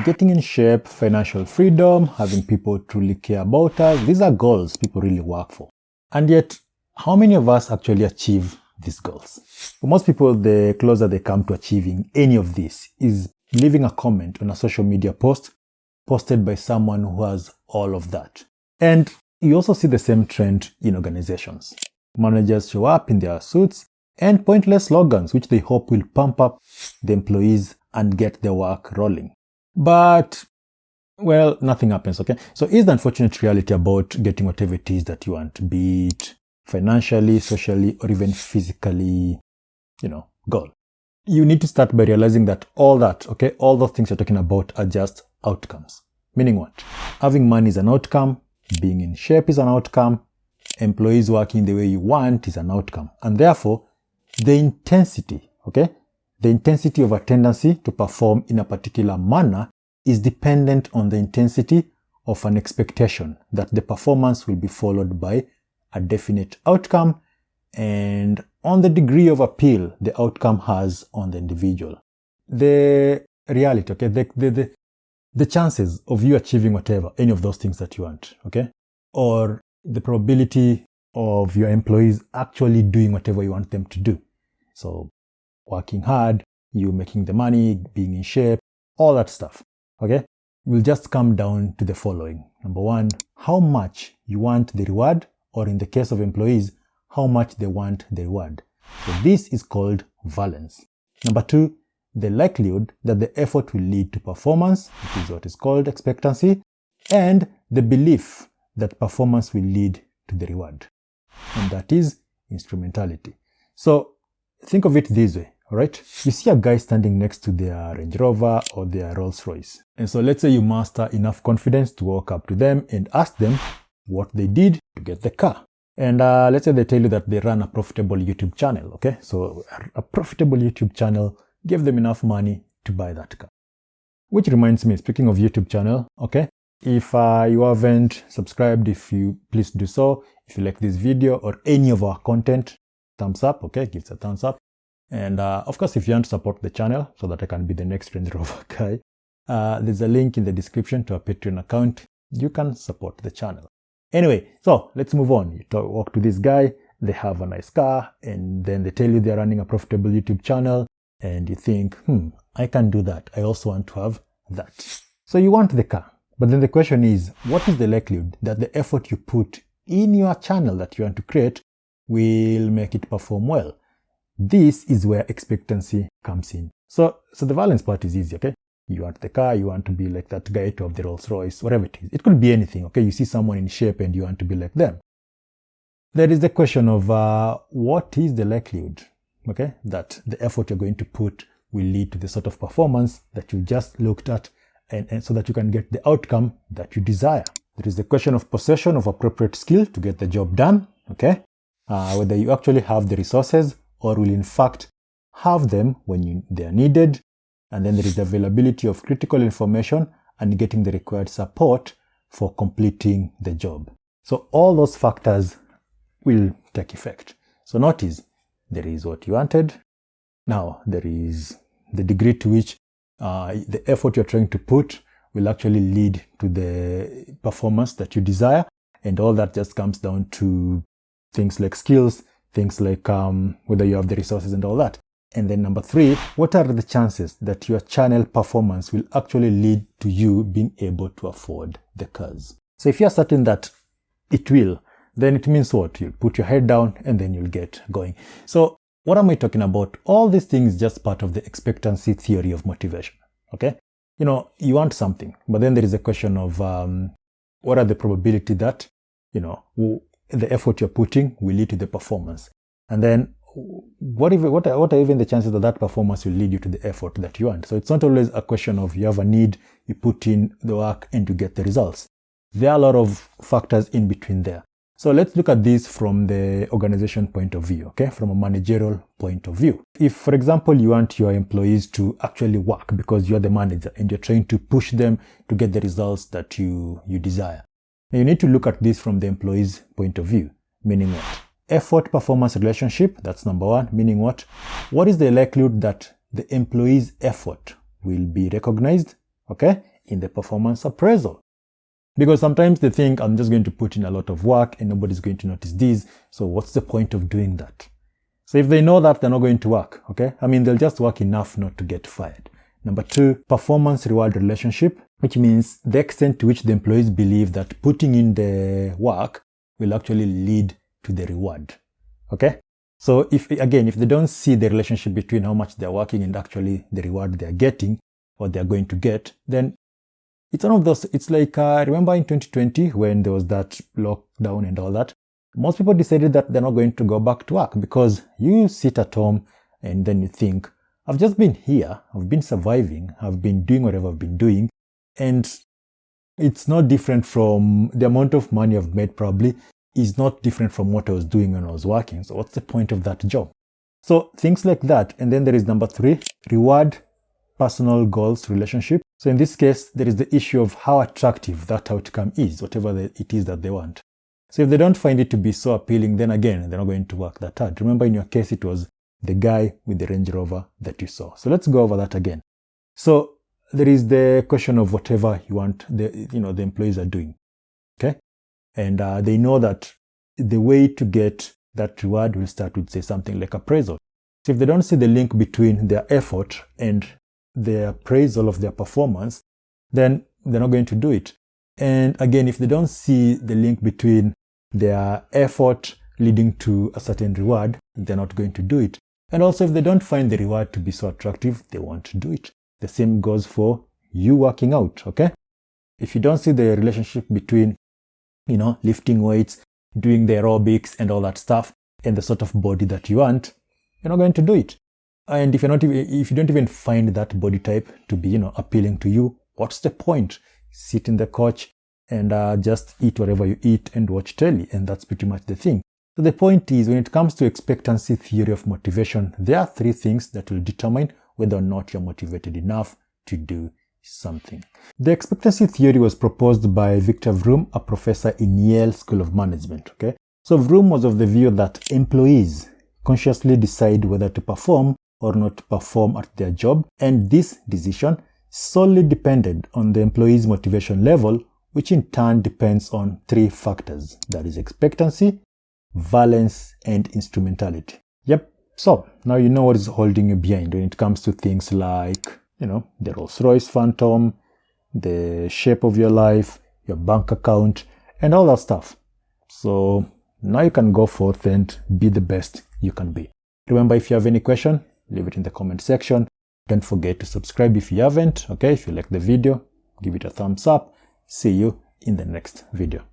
Getting in shape, financial freedom, having people truly care about us, these are goals people really work for. And yet, how many of us actually achieve these goals? For most people, the closer they come to achieving any of this is leaving a comment on a social media post posted by someone who has all of that. And you also see the same trend in organizations. Managers show up in their suits and pointless slogans which they hope will pump up the employees and get their work rolling. But, well, nothing happens, okay? So here's the unfortunate reality about getting whatever it is that you want, be it financially, socially, or even physically, goal. You need to start by realizing that all that, okay, all those things you're talking about are just outcomes. Meaning what? Having money is an outcome, being in shape is an outcome, employees working the way you want is an outcome. And therefore, the intensity, okay, the intensity of a tendency to perform in a particular manner is dependent on the intensity of an expectation that the performance will be followed by a definite outcome and on the degree of appeal the outcome has on the individual. The reality, okay, the chances of you achieving whatever, any of those things that you want, okay, or the probability of your employees actually doing whatever you want them to do. So working hard, you making the money, being in shape, all that stuff, okay, will just come down to the following. Number one, how much you want the reward, or in the case of employees, how much they want the reward. So this is called valence. Number two, the likelihood that the effort will lead to performance, which is what is called expectancy, and the belief that performance will lead to the reward, and that is instrumentality. So think of it this way, all right? You see a guy standing next to their Range Rover or their Rolls Royce. And so let's say you muster enough confidence to walk up to them and ask them what they did to get the car. And let's say they tell you that they run a profitable YouTube channel, okay? So a profitable YouTube channel gave them enough money to buy that car. Which reminds me, speaking of YouTube channel, okay? If you haven't subscribed, please do so. If you like this video or any of our content, thumbs up, okay? Give it a thumbs up. And of course, if you want to support the channel so that I can be the next Range Rover guy, there's a link in the description to a Patreon account. You can support the channel. Anyway, so let's move on. You walk to this guy, they have a nice car, and then they tell you they're running a profitable YouTube channel, and you think, I can do that. I also want to have that. So you want the car. But then the question is, what is the likelihood that the effort you put in your channel that you want to create will make it perform well? This is where expectancy comes in. So the valence part is easy, okay? You want the car, you want to be like that guy to have the Rolls Royce, whatever it is. It could be anything, okay? You see someone in shape and you want to be like them. There is the question of what is the likelihood, okay, that the effort you're going to put will lead to the sort of performance that you just looked at, and so that you can get the outcome that you desire. There is the question of possession of appropriate skill to get the job done, okay? Whether you actually have the resources or will in fact have them when they are needed. And then there is the availability of critical information and getting the required support for completing the job. So all those factors will take effect. So notice, there is what you wanted. Now there is the degree to which the effort you're trying to put will actually lead to the performance that you desire. And all that just comes down to things like skills, things like whether you have the resources and all that. And then number three, what are the chances that your channel performance will actually lead to you being able to afford the cars? So if you're certain that it will, then it means what? You'll put your head down and then you'll get going. So what am I talking about? All these things just part of the expectancy theory of motivation, okay? You want something, but then there is a question of what are the probability that, the effort you're putting will lead to the performance. And then what are even the chances that performance will lead you to the effort that you want? So it's not always a question of you have a need, you put in the work and you get the results. There are a lot of factors in between there. So let's look at this from the organization point of view, okay? From a managerial point of view. If, for example, you want your employees to actually work because you're the manager and you're trying to push them to get the results that you desire. Now you need to look at this from the employee's point of view, meaning what? Effort-performance relationship, that's number one, meaning what? What is the likelihood that the employee's effort will be recognized okay, in the performance appraisal. Because sometimes they think, I'm just going to put in a lot of work and nobody's going to notice this. So what's the point of doing that? So if they know that, they're not going to work, okay? I mean, they'll just work enough not to get fired. Number 2, performance reward relationship, which means the extent to which the employees believe that putting in the work will actually lead to the reward, okay? So if they don't see the relationship between how much they're working and actually the reward they're getting or they're going to get, then it's one of those, it's like, remember in 2020 when there was that lockdown and all that, most people decided that they're not going to go back to work because you sit at home and then you think, I've just been here, I've been surviving, I've been doing whatever I've been doing, and it's not different from the amount of money I've made probably is not different from what I was doing when I was working. So what's the point of that job? So things like that. And then there is number 3, reward personal goals relationship. So in this case, there is the issue of how attractive that outcome is, whatever it is that they want. So if they don't find it to be so appealing, then again, they're not going to work that hard. Remember in your case, it was the guy with the Range Rover that you saw. So let's go over that again. So there is the question of whatever you want the employees are doing, okay? And they know that the way to get that reward will start with, say, something like appraisal. So if they don't see the link between their effort and the appraisal of their performance, then they're not going to do it. And again, if they don't see the link between their effort leading to a certain reward, they're not going to do it. And also, if they don't find the reward to be so attractive, they won't do it. The same goes for you working out, okay? If you don't see the relationship between, lifting weights, doing the aerobics and all that stuff, and the sort of body that you want, you're not going to do it. And if you don't even find that body type to be, appealing to you, what's the point? Sit in the couch and just eat whatever you eat and watch telly, and that's pretty much the thing. So the point is, when it comes to expectancy theory of motivation, there are 3 things that will determine whether or not you're motivated enough to do something. The expectancy theory was proposed by Victor Vroom, a professor in Yale School of Management, okay? So Vroom was of the view that employees consciously decide whether to perform or not to perform at their job, and this decision solely depended on the employee's motivation level, which in turn depends on 3 factors, that is expectancy, valence, and instrumentality. Yep, so now you know what is holding you behind when it comes to things like, the Rolls-Royce Phantom, the shape of your life, your bank account, and all that stuff. So now you can go forth and be the best you can be. Remember, if you have any question, leave it in the comment section. Don't forget to subscribe if you haven't, okay? If you like the video, give it a thumbs up. See you in the next video.